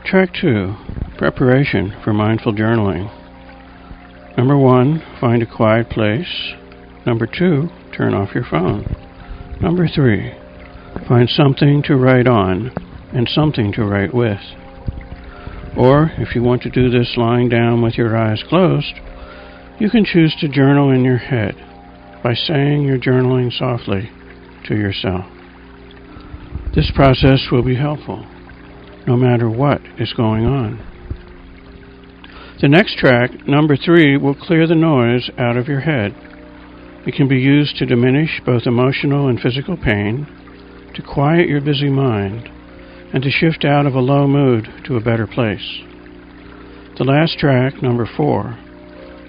Track 2, Preparation for Mindful Journaling. Number 1, find a quiet place. Number 2, turn off your phone. Number 3, find something to write on and something to write with. Or, if you want to do this lying down with your eyes closed, you can choose to journal in your head by saying you're journaling softly to yourself. This process will be helpful no matter what is going on. The next track, number 3, will clear the noise out of your head. It can be used to diminish both emotional and physical pain, to quiet your busy mind, and to shift out of a low mood to a better place. The last track, number 4,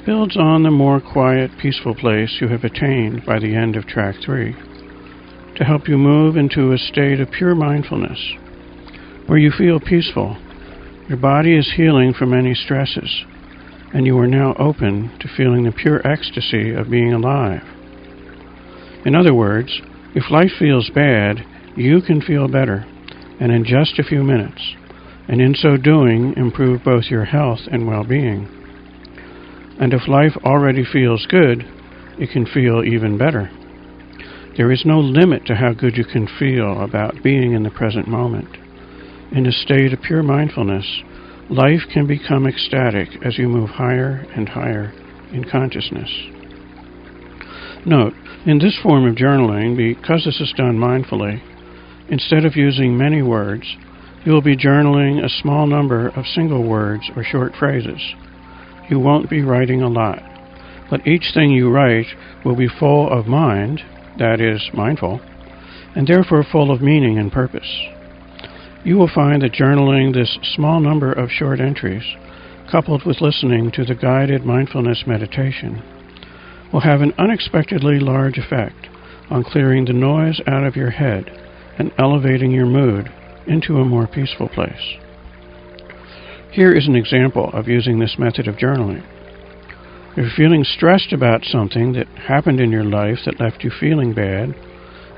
builds on the more quiet, peaceful place you have attained by the end of track 3, to help you move into a state of pure mindfulness, where you feel peaceful, your body is healing from any stresses, and you are now open to feeling the pure ecstasy of being alive. In other words, if life feels bad, you can feel better, and in just a few minutes, and in so doing, improve both your health and well-being. And if life already feels good, it can feel even better. There is no limit to how good you can feel about being in the present moment. In a state of pure mindfulness, life can become ecstatic as you move higher and higher in consciousness. Note, in this form of journaling, because this is done mindfully, instead of using many words, you will be journaling a small number of single words or short phrases. You won't be writing a lot, but each thing you write will be full of mind, that is, mindful, and therefore full of meaning and purpose. You will find that journaling this small number of short entries, coupled with listening to the guided mindfulness meditation, will have an unexpectedly large effect on clearing the noise out of your head and elevating your mood into a more peaceful place. Here is an example of using this method of journaling. If you're feeling stressed about something that happened in your life that left you feeling bad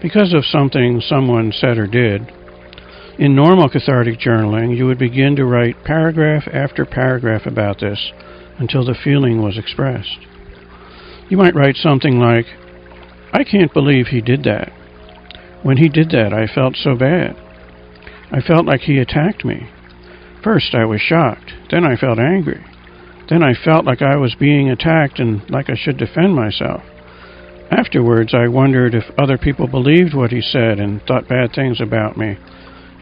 because of something someone said or did, in normal cathartic journaling, you would begin to write paragraph after paragraph about this until the feeling was expressed. You might write something like, "I can't believe he did that. When he did that, I felt so bad. I felt like he attacked me. First, I was shocked. Then I felt angry. Then I felt like I was being attacked and like I should defend myself. Afterwards, I wondered if other people believed what he said and thought bad things about me.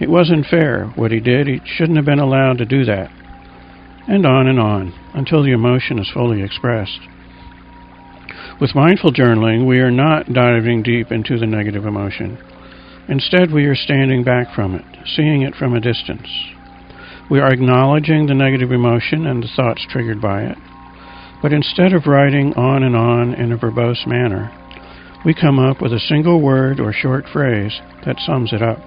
It wasn't fair, what he did. He shouldn't have been allowed to do that." And on, until the emotion is fully expressed. With mindful journaling, we are not diving deep into the negative emotion. Instead, we are standing back from it, seeing it from a distance. We are acknowledging the negative emotion and the thoughts triggered by it. But instead of writing on in a verbose manner, we come up with a single word or short phrase that sums it up.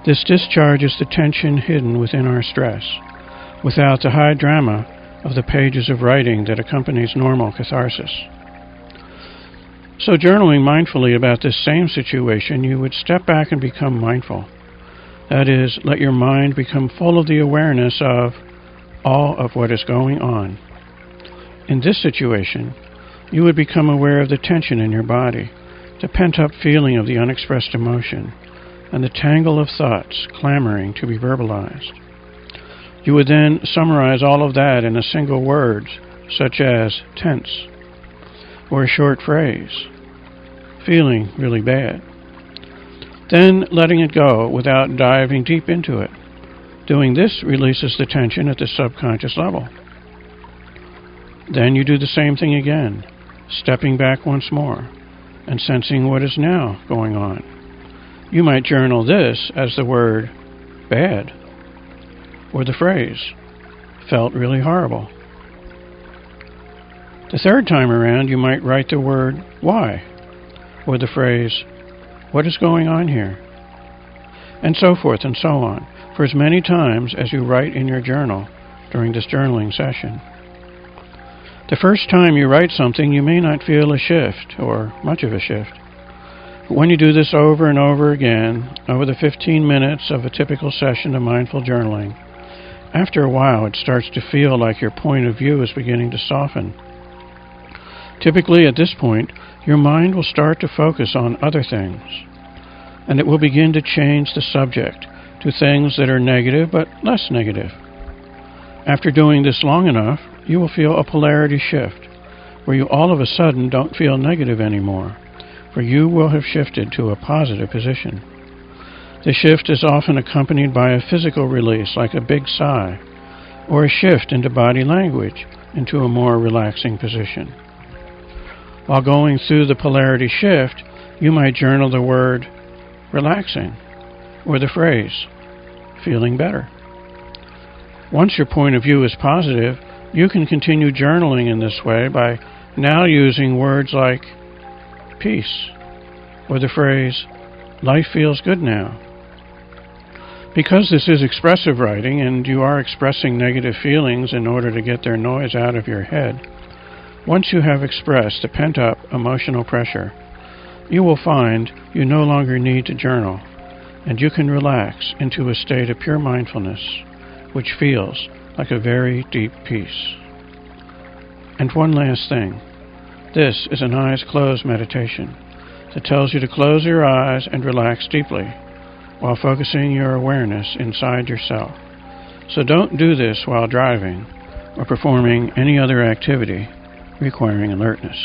This discharges the tension hidden within our stress, without the high drama of the pages of writing that accompanies normal catharsis. So journaling mindfully about this same situation, you would step back and become mindful. That is, let your mind become full of the awareness of all of what is going on. In this situation, you would become aware of the tension in your body, the pent-up feeling of the unexpressed emotion, and the tangle of thoughts clamoring to be verbalized. You would then summarize all of that in a single word, such as tense, or a short phrase, feeling really bad. Then letting it go without diving deep into it. Doing this releases the tension at the subconscious level. Then you do the same thing again, stepping back once more and sensing what is now going on. You might journal this as the word bad, or the phrase felt really horrible. The third time around, you might write the word why, or the phrase what is going on here, and so forth and so on, for as many times as you write in your journal during this journaling session. The first time you write something, you may not feel a shift, or much of a shift. But when you do this over and over again, over the 15 minutes of a typical session of mindful journaling, After a while, it starts to feel like your point of view is beginning to soften. Typically, at this point, your mind will start to focus on other things, and it will begin to change the subject to things that are negative but less negative. After doing this long enough, you will feel a polarity shift, where you all of a sudden don't feel negative anymore, for you will have shifted to a positive position. The shift is often accompanied by a physical release, like a big sigh, or a shift into body language, into a more relaxing position. While going through the polarity shift, you might journal the word relaxing, or the phrase feeling better. Once your point of view is positive, you can continue journaling in this way by now using words like peace, or the phrase life feels good now. Because this is expressive writing and you are expressing negative feelings in order to get their noise out of your head, once you have expressed the pent-up emotional pressure, you will find you no longer need to journal, and you can relax into a state of pure mindfulness, which feels like a very deep peace. And one last thing. This is an eyes closed meditation that tells you to close your eyes and relax deeply while focusing your awareness inside yourself. So don't do this while driving or performing any other activity requiring alertness.